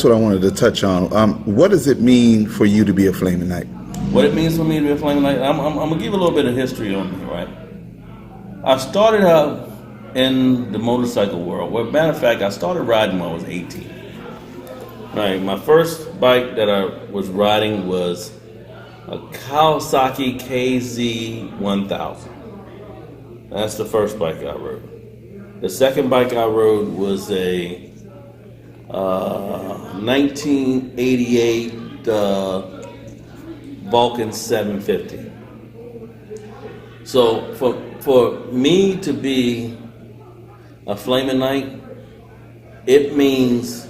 that's what I wanted to touch on. What does it mean for you to be a Flaming Knight? What it means for me to be a Flaming Knight, I'm gonna give a little bit of history on me, right? I started out in the motorcycle world. Well, matter of fact, I started riding when I was 18. Right, my first bike that I was riding was a Kawasaki KZ1000. That's the first bike I rode. The second bike I rode was a 1988 Vulcan 750. So for me to be a Flaming Knight, it means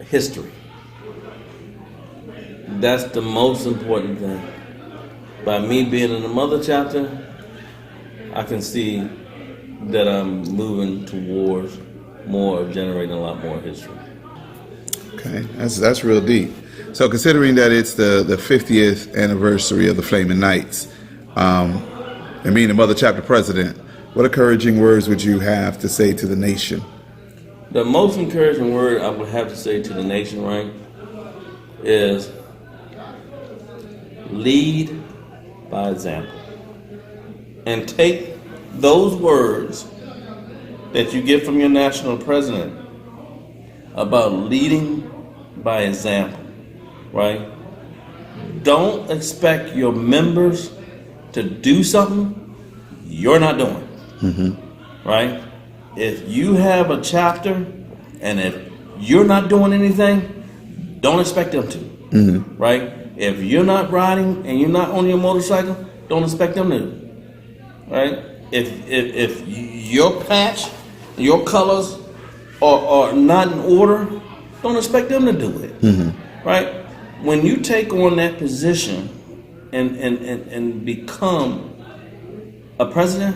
history. That's the most important thing. By me being in the mother chapter, I can see that I'm moving towards more of generating a lot more history. Okay, that's real deep. So considering that it's the 50th anniversary of the Flaming Knights, and being the mother chapter president, what encouraging words would you have to say to the nation? The most encouraging word I would have to say to the nation, right, is lead by example. And take those words that you get from your national president about leading by example, right? Don't expect your members to do something you're not doing, right? If you have a chapter and if you're not doing anything, don't expect them to, right? If you're not riding and you're not on your motorcycle, don't expect them to, right? If your patch, your colors are not in order, don't expect them to do it, right? When you take on that position and become a president,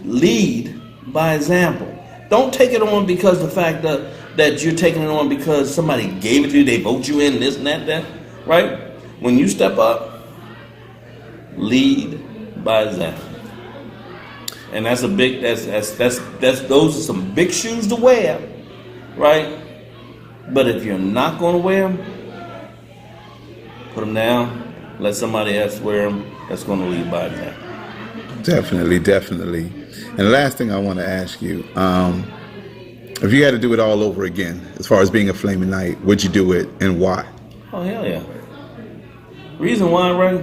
lead by example. Don't take it on because the fact that you're taking it on because somebody gave it to you, they vote you in, this and that, right? When you step up, lead by example. And that's a big, those are some big shoes to wear, right? But if you're not going to wear them, put them down, let somebody else wear them that's going to lead by example. Definitely. And the last thing I want to ask you, if you had to do it all over again, as far as being a Flaming Knight, would you do it and why? Oh, hell yeah. Reason why, right,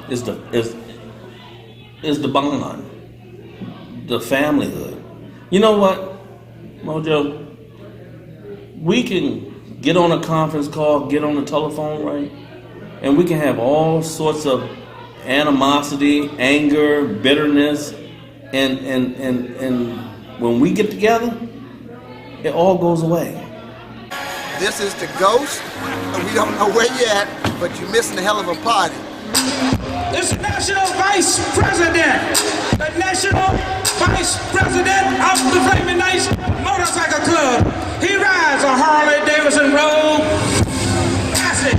is the bond, the familyhood. You know what, Mojo? We can get on a conference call, get on the telephone, right? And we can have all sorts of animosity, anger, bitterness, and when we get together, it all goes away. This is the ghost. We don't know where you're at, but you're missing a hell of a party. It's National Vice President, the National Vice President of the Flaming Knights Motorcycle Club. He rides a Harley Davidson Road Classic.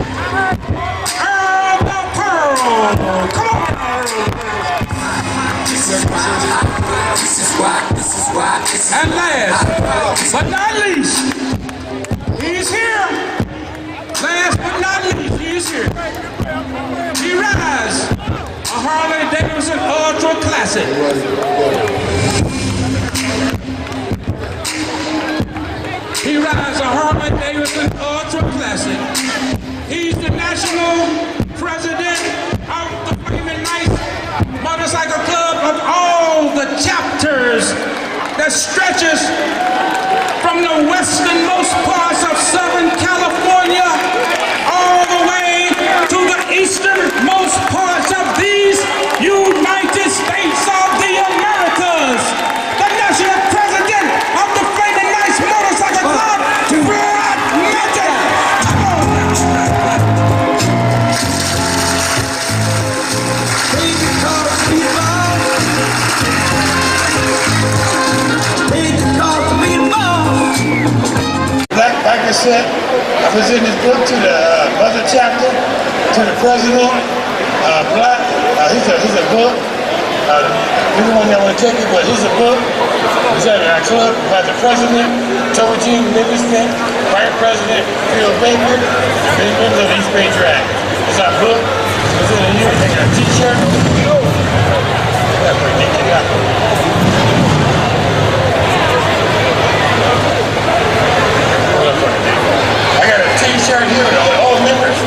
Earl the Pearl. Come on, Earl. This is why. And last but not least, he's here. Last but not least, he's here. He rides a Harley Davidson Ultra Classic. He rides a Harley Davidson Ultra Classic. He's the national president of the Flaming Knights Motorcycle Club of all the chapters that stretches from the westernmost parts of Southern California all the way to the easternmost parts of these United States of the Americas. The national president of the Flaming Knights Motorcycle Club, Brad Magic. Like I said, I presented this book to the mother chapter, to the president. Black, he's a book. You're the one that want to take it, but here's a book. It's at our club by the president, Tony Livingston, Vice President Phil Baker, and members of East Bay Drag. It's our book. It's in here. They got a t-shirt. That's pretty neat. I got a t-shirt here with all members.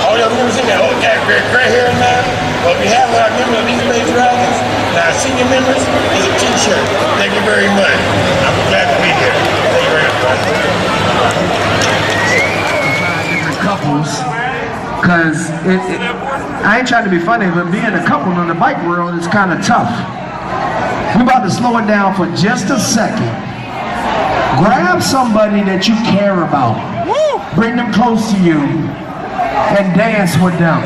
All your members in there. Oh, got gray hair now. Well, we have our members of East Bay Dragons. Now, senior members is a t-shirt. Thank you very much. I'm glad to be here. Thank you very much. Different couples, because I ain't trying to be funny, but being a couple in the bike world is kind of tough. We're about to slow it down for just a second. Grab somebody that you care about. Bring them close to you and dance with them.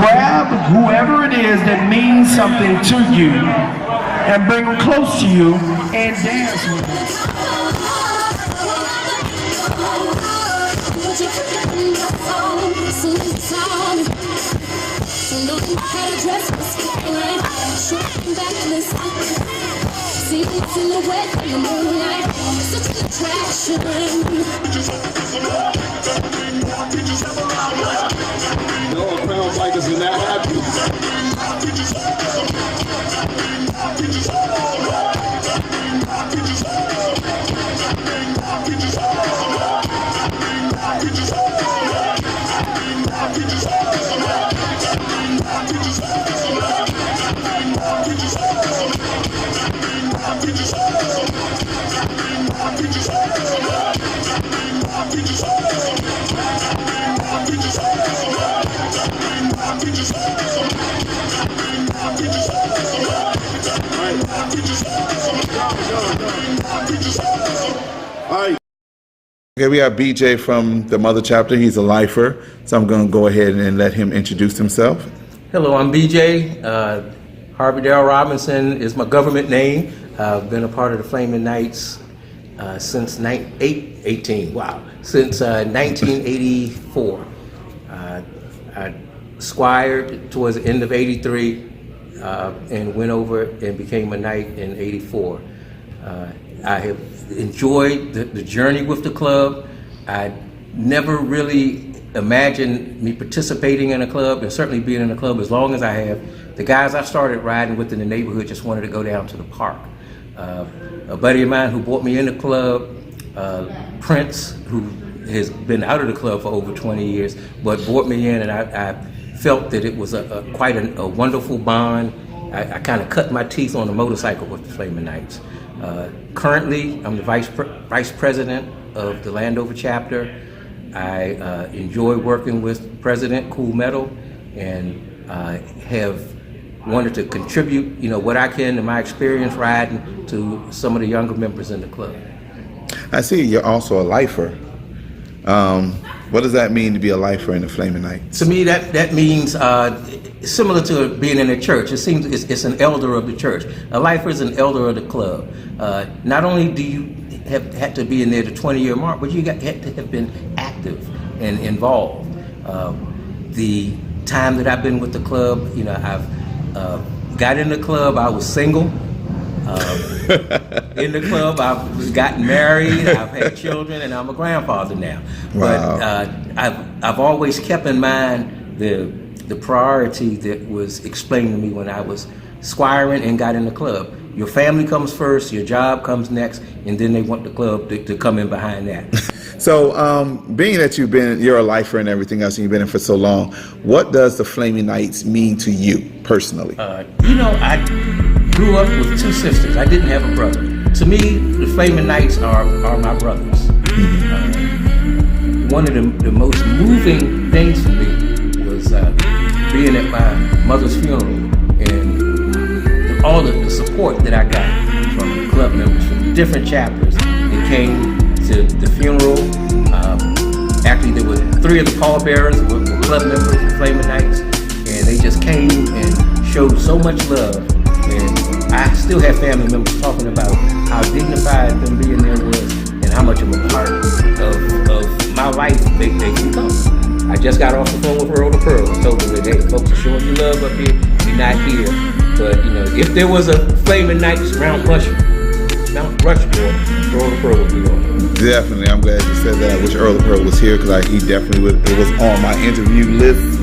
Grab whoever it is that means something to you and bring them close to you and dance with them. No, Crown Bikers are not happy. Okay, we have BJ from the Mother Chapter. He's a lifer, so I'm going to go ahead and let him introduce himself. Hello, I'm BJ. Harvey Darrell Robinson is my government name. I've been a part of the Flaming Knights since 1984. I squired towards the end of '83 and went over and became a knight in '84. I have enjoyed the journey with the club. I never really imagined me participating in a club, and certainly being in a club as long as I have. The guys I started riding with in the neighborhood just wanted to go down to the park. A buddy of mine who brought me in the club, Prince, who has been out of the club for over 20 years, but brought me in, and I felt that it was quite a wonderful bond. I kind of cut my teeth on a motorcycle with the Flaming Knights. Currently, I'm the vice president of the Landover chapter. I enjoy working with President Cool Metal, and have wanted to contribute, what I can in my experience riding to some of the younger members in the club. I see you're also a lifer. What does that mean to be a lifer in the Flaming Knights? To me, that means similar to being in a church. It seems it's an elder of the church. A lifer is an elder of the club. Not only do you had to be in there the 20-year mark, but you had to have been active and involved. The time that I've been with the club, I've got in the club, I was single. In the club, I've gotten married, I've had children, and I'm a grandfather now. Wow. But I've always kept in mind the priority that was explained to me when I was squiring and got in the club. Your family comes first, your job comes next, and then they want the club to come in behind that. So, being that you're a lifer and everything else, and you've been in for so long, what does the Flaming Knights mean to you personally? I grew up with two sisters. I didn't have a brother. To me, the Flaming Knights are my brothers. One of the most moving things for me was being at my mother's funeral, and all the support that I got from club members from different chapters that came to the funeral. Actually, there were 3 of the pallbearers were club members of Flaming Knights, and they just came and showed so much love. And I still have family members talking about how dignified them being there was, and how much of a part of my life they become. I just got off the phone with Earl the Pearl and told them that, hey, folks are showing you love up here. You're not here. But you know, if there was a Flaming Nights Mount Rushmore, Earl of Pearl would be on it. Definitely, I'm glad you said that. I wish Earl of Pearl was here because he definitely would. It was on my interview list.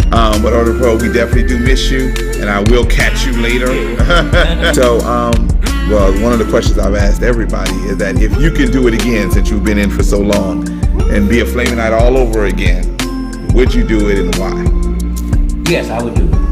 But Earl of Pearl, we definitely do miss you, and I will catch you later. So, well, one of the questions I've asked everybody is that if you can do it again, since you've been in for so long, and be a Flaming Knight all over again, would you do it and why? Yes, I would do it.